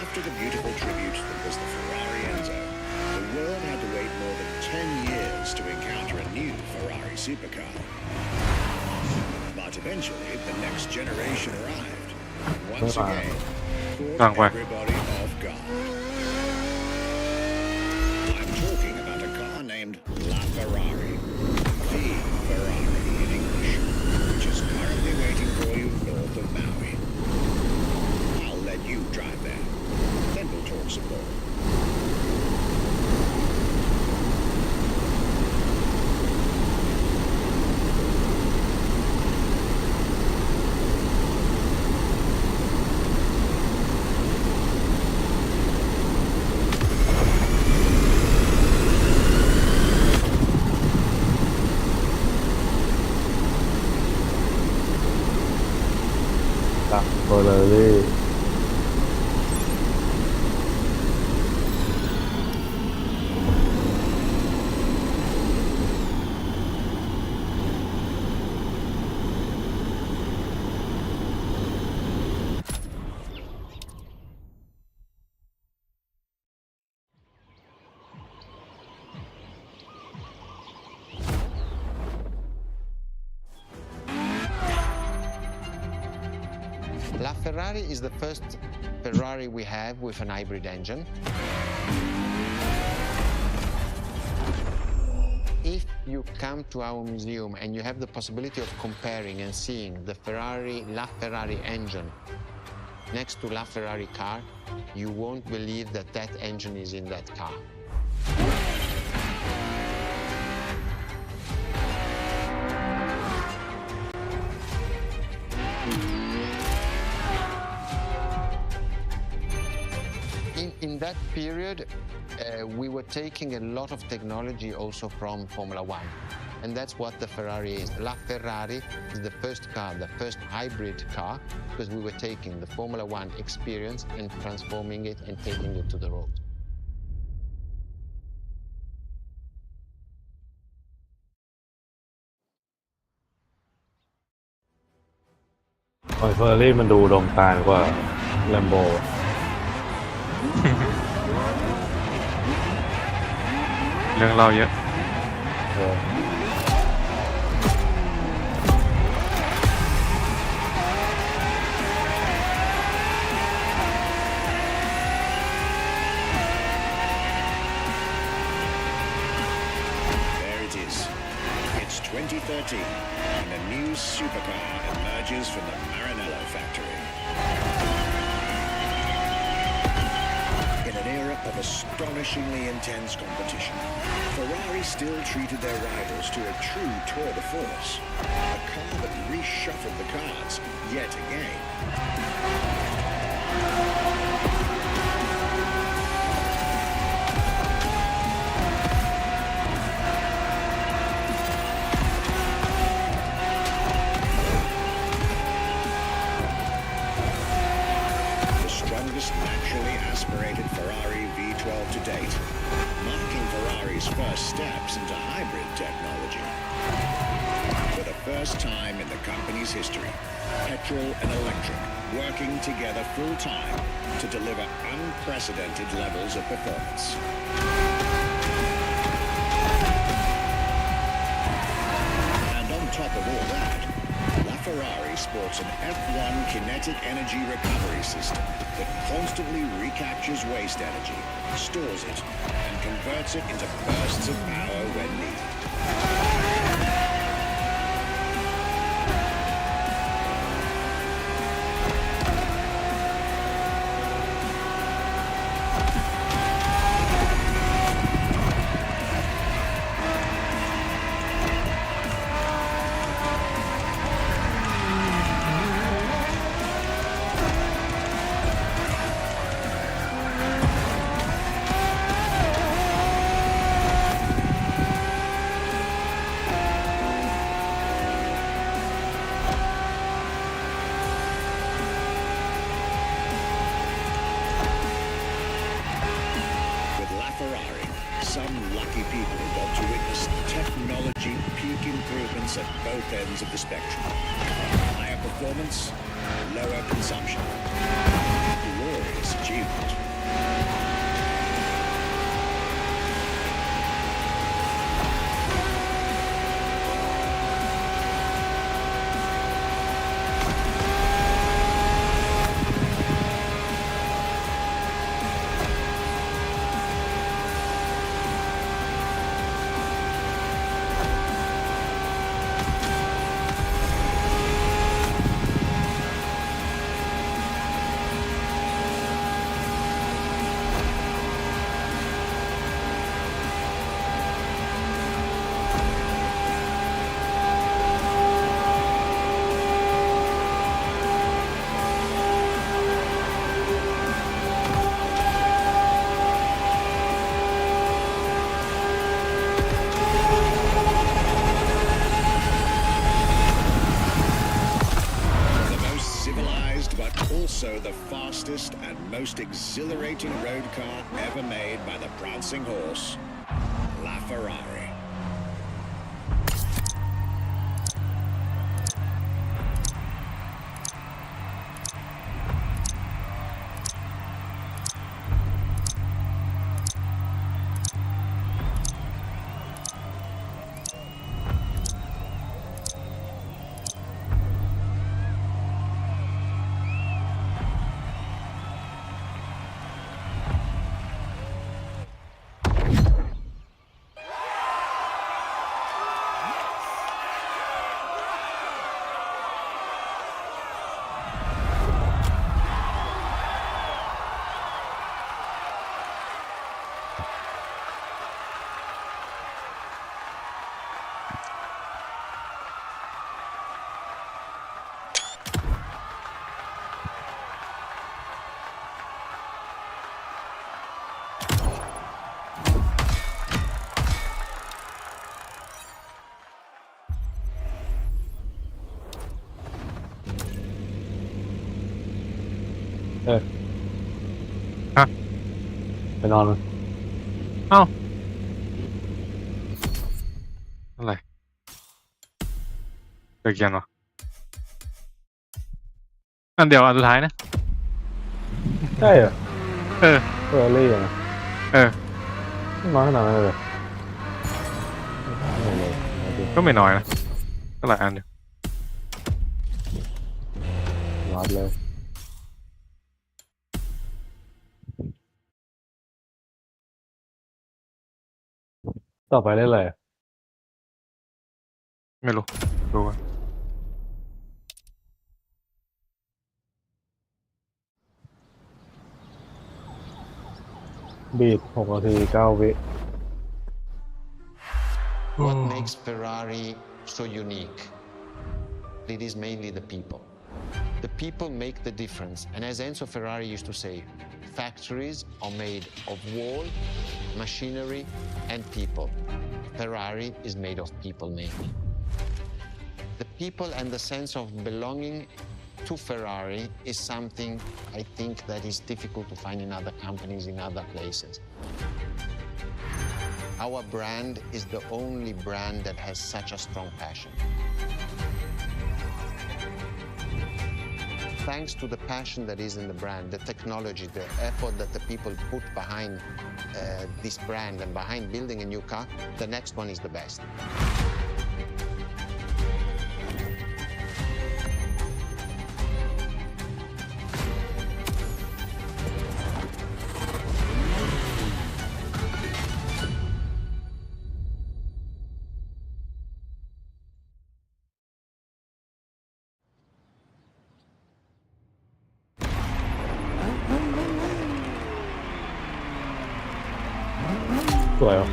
After the beautiful tribute that was the Ferrari Enzo, the world had to wait more than 10 years to encounter a new Ferrari supercar. But eventually, the next generation arrived. Once again, caught everybody off guard. I'm talking about a car named La Ferrari. The Ferrari in English, which is currently waiting for you north of Maui. I'll let you drive there. Then we'll talk some more.โบเลอรี่ The LaFerrari is the first Ferrari we have with an hybrid engine. If you come to our museum and you have the possibility of comparing and seeing the LaFerrari engine next to LaFerrari car, you won't believe that that engine is in that car. In that period, we were taking a lot of technology also from Formula One. And that's what the Ferrari is. LaFerrari is the first car, the first hybrid car, because we were taking the Formula One experience and transforming it and taking it to the road.เฟอร์รี่มันดูดงตาลกว่าแลมโบ เรื่องเล่าเยอะ There it is. It's 2013, and a new supercar emerges from the Maranello factory. In an era of astonishingly intense competition, Ferrari still treated their rivals to a true tour de force, a car that reshuffled the cards yet again. Naturally aspirated Ferrari V12 to date, marking Ferrari's first steps into hybrid technology. For the first time in the company's history, petrol and electric working together full-time to deliver unprecedented levels of performance. And on top of all that, LaFerrari sports an F1 kinetic energy recovery system that constantly recaptures waste energy, stores it, and converts it into bursts of power when needed. Some lucky people got to witness technology peak improvements at both ends of the spectrum. Higher performance, lower consumption. Glorious achievement. Also the fastest and most exhilarating road car ever made by the prancing horse, LaFerrari. เออ ฮะ ไปนอนมั้ย เอ้าอะไรเลิกเขียนวะอันเดียวอันสุดท้ายนะ ใช่เหรอ เออ เฟอร์รี่อ่ะ เออ น้อยขนาดนั้นเลยไม่เลย ก็ไม่น้อยนะก็หลายอันอยู่ วัดเลยต่อไปได้เลย ไม่รู้ดูกัน บีด6 นาที 9 วิ What makes Ferrari so unique? It is mainly the people. The people make the difference. And as Enzo Ferrari used to say, factories are made of wall, machinery, and people. Ferrari is made of people mainly. The people and the sense of belonging to Ferrari is something I think that is difficult to find in other companies, in other places. Our brand is the only brand that has such a strong passion. Thanks to the passion that is in the brand, the technology, the effort that the people put behind this brand and behind building a new car, the next one is the best.สวยอ่ะ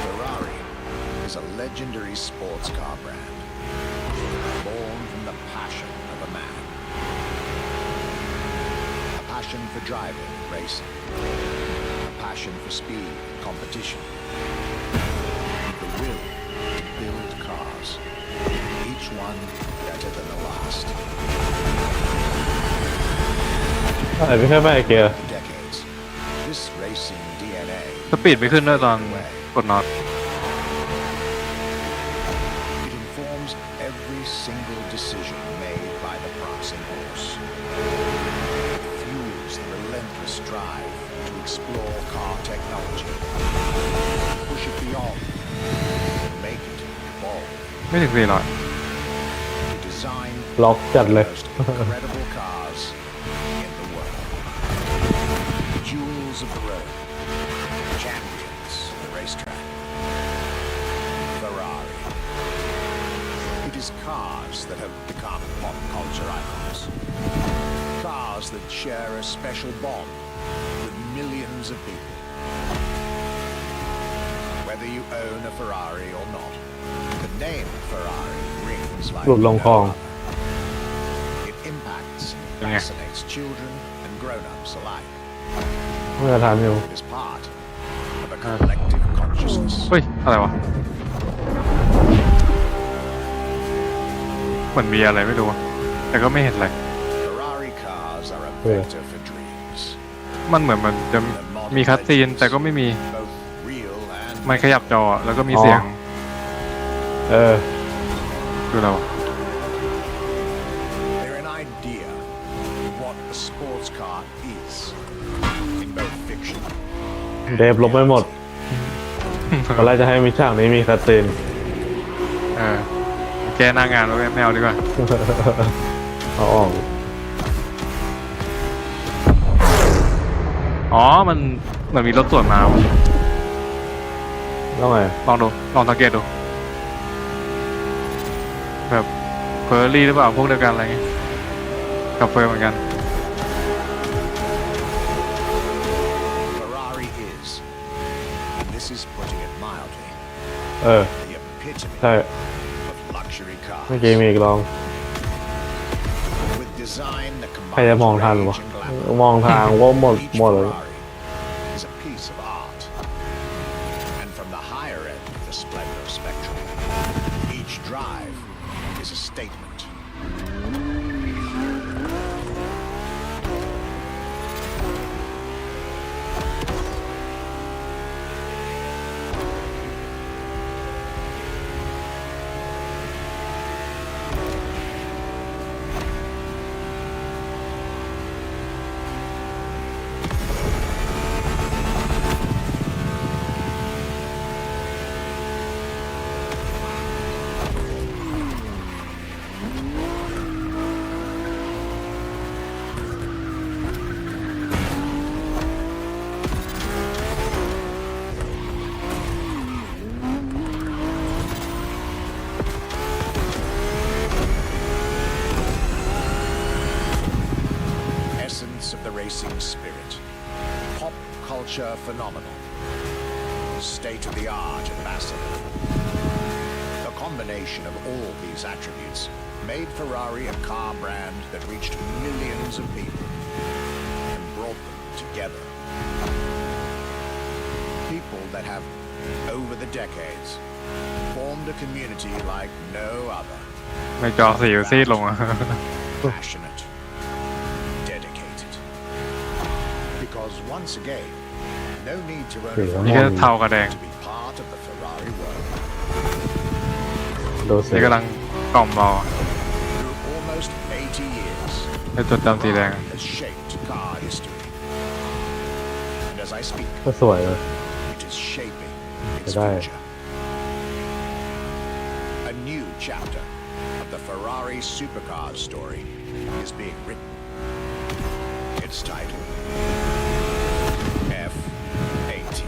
Ferrari is a legendary sports car brand, born from the passion of a man. A passion for driving, racing. A passion for speed, competition. The will to build cars, each one better than the last. อะไรไม่ใช่แม่เกียร์ Decades, this racing DNA สปีดไม่ขึ้นด้วยตอนกดน็อต It informs every single decision made by the prancing horse. It fuels the relentless drive to explore car technology, push it beyond, make it evolve, ไม่ถึง400 to design ล็อกจัด the เลย most incredible cars in the world. Jewels of the road, champions of the racetrack. Ferrari. It is cars that have become pop culture icons. Cars that share a special bond with millions of people. Whether you own a Ferrari or not, the name Ferrari rings like หลุดลงคลอง no other. It impacts and Yeah. fascinates children and grown-ups alike. เมื่อทานอยู่ It is part of a collective consciousness. เฮ้ย อะไรวะมันมีอะไรไม่รู้อะแต่ก็ไม่เห็นอะไร Ferrari cars are a Yeah. vector for dreams. มันเหมือนมันจะมีคัสซีนแต่ก็ไม่มี Both real and มันขยับจออะแล้วก็มีเสียง เออ คืออะไรวะ they're an idea of what a sports car is in both fiction เดฟลบไม่หมดตอนแรกจะให้มีฉากนี้มีคาเตน เออแกหน้างานแล้วไม่เอาดีกว่า เอาออก อ๋อ มันเหมือนมีรถสวนมาว่ะ แล้วไง ลองดู ลองสังเกตดู แบบเฟอร์รี่หรือเปล่า พวกเดียวกันอะไรเงี้ยกับเฟอร์เหมือนกัน Ferrari is, and this is putting it mildly, เออ the epitome ใช่ of luxury เมื่อ cars. กี้มีอีกลอง With design that ใครจะ combines มองทัน range วะ and glamour. มองทางว่าหมด Each หมดเลย Ferrari is a piece of art. depths of the racing spirit. Pop culture phenomenon. State-of-the-art ambassador. The combination of all these attributes made Ferrari a car brand that reached millions of people and brought them together. People that have, over the decades, formed a community like no other. ไม่จอสีซีดลงอะ Passionate, dedicated. Because once again, no need to own a นี่ Ferrari ก็เทากับแดง to be part of the Ferrari world. ดูสิ นี่กำลังกล่อมรอ Through almost 80 years, ให้จดจำสีแดง has shaped car history. And as I speak, ก็สวยเลย it is shaping its Right. future. A new chapter of the Ferrari supercars story is being written. Its title, F80.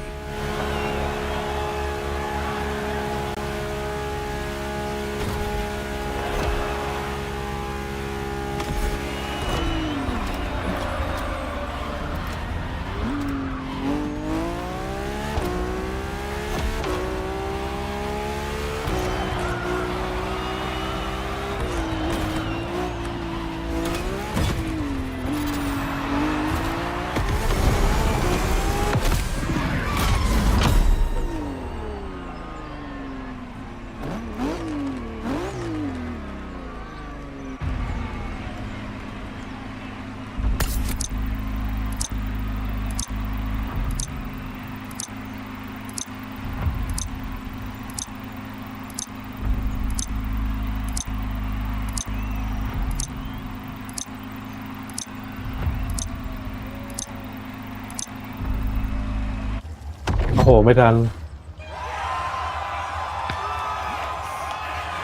โอ้โห ไม่ทัน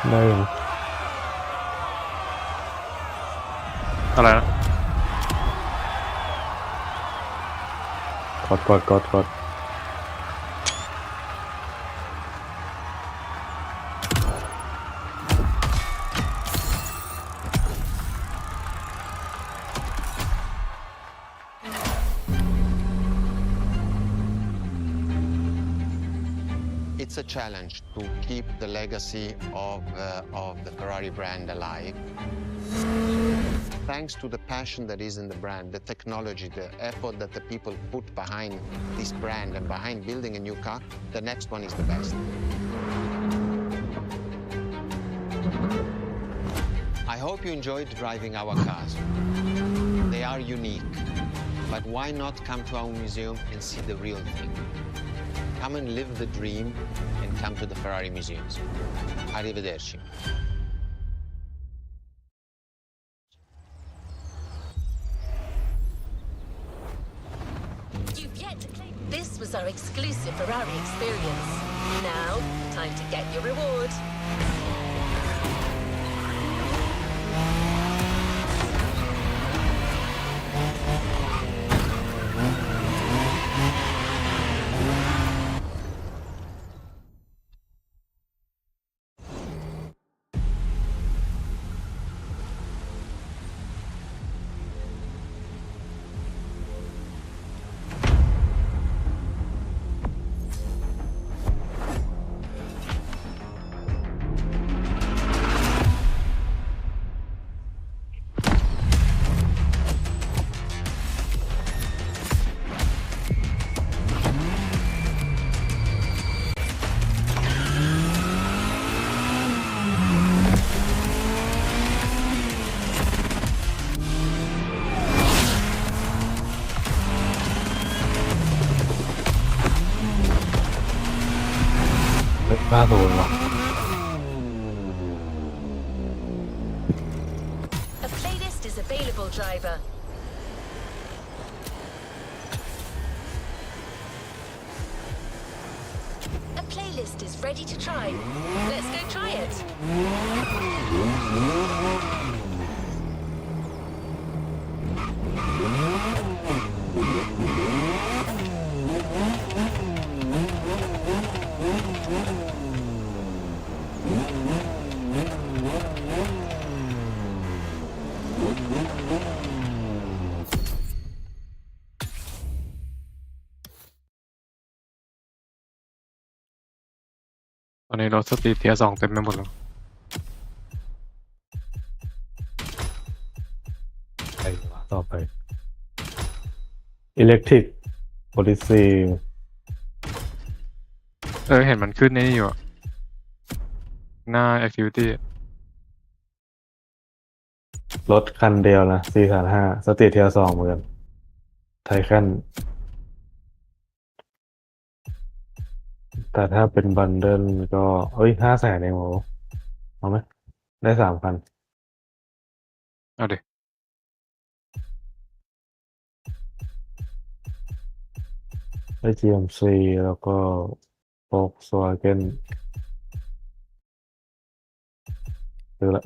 ได้ยัง อะไรนะ กด It's a challenge to keep the legacy of the Ferrari brand alive. Thanks to the passion that is in the brand, the technology, the effort that the people put behind this brand and behind building a new car, the next one is the best. I hope you enjoyed driving our cars. They are unique, but why not come to our museum and see the real thing? Come and live the dream and come to the Ferrari museums. Arrivederci. You've yet to claim. This was our exclusive Ferrari experience. Now, time to get your reward.น่าโดนว่ะ A playlist is available, driver. A playlist is ready to try. Let's go try it. อนนี้รถสตรีทเทียร์2เต็มไปหมดแล้ว ไปต่อไป Electric Policy เห็นมันขึ้นในนี่อยู่อะหน้า activity รถคันเดียวนะ4,500สตรีทเทียร์2เหมือนกันไทคันแต่ถ้าเป็นบันเดิลก็500,000เองโหเอาไหมได้3,000เอาดิ ได้ GMC แล้วก็ Volkswagen ซื้อละ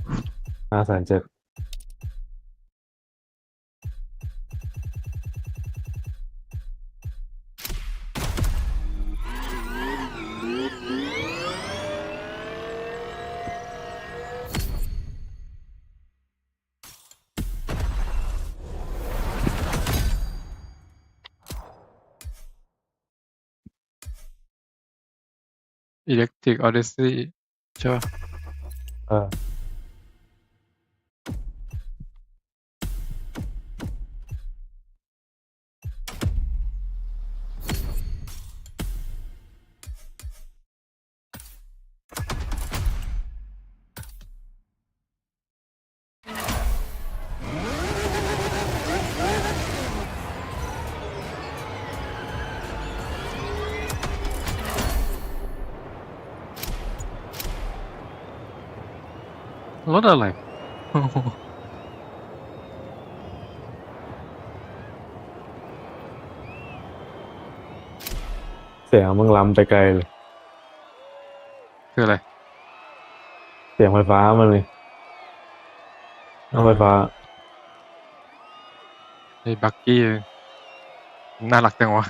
5,700,000electric odyssey ใช่ป่ะ เออรถอะไร เสียงมึงล้ำไปไกลเลย คืออะไร เสียงไฟฟ้ามันเลยเอาไฟฟ้า ไอ้บักกี้น่ารักจังวะ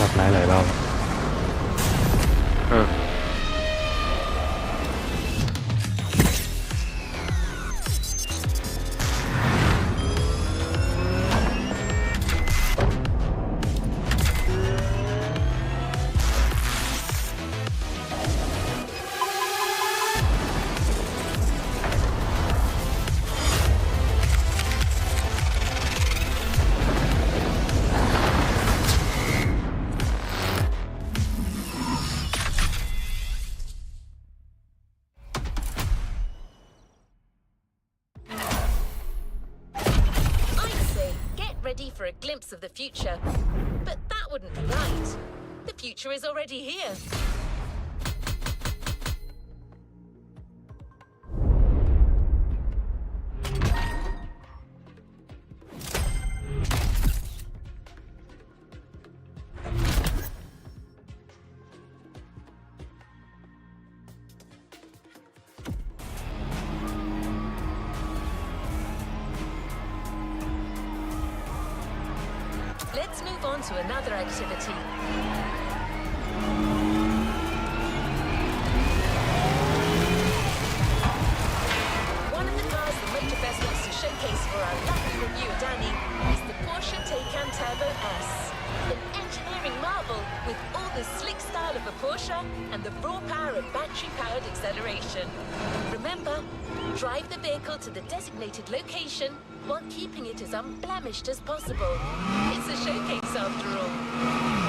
แบบไหนหลายรอบ เออ Ready for a glimpse of the future. But that wouldn't be right. The future is already here. Let's move on to another activity. One of the cars the Motorfest wants to showcase for our lucky reviewer Danny is the Porsche Taycan Turbo S. An engineering marvel with all the slick style of a Porsche and the raw power of battery-powered acceleration. Remember, drive the vehicle to the designated location while keeping it as unblemished as possible. It's a showcase after all.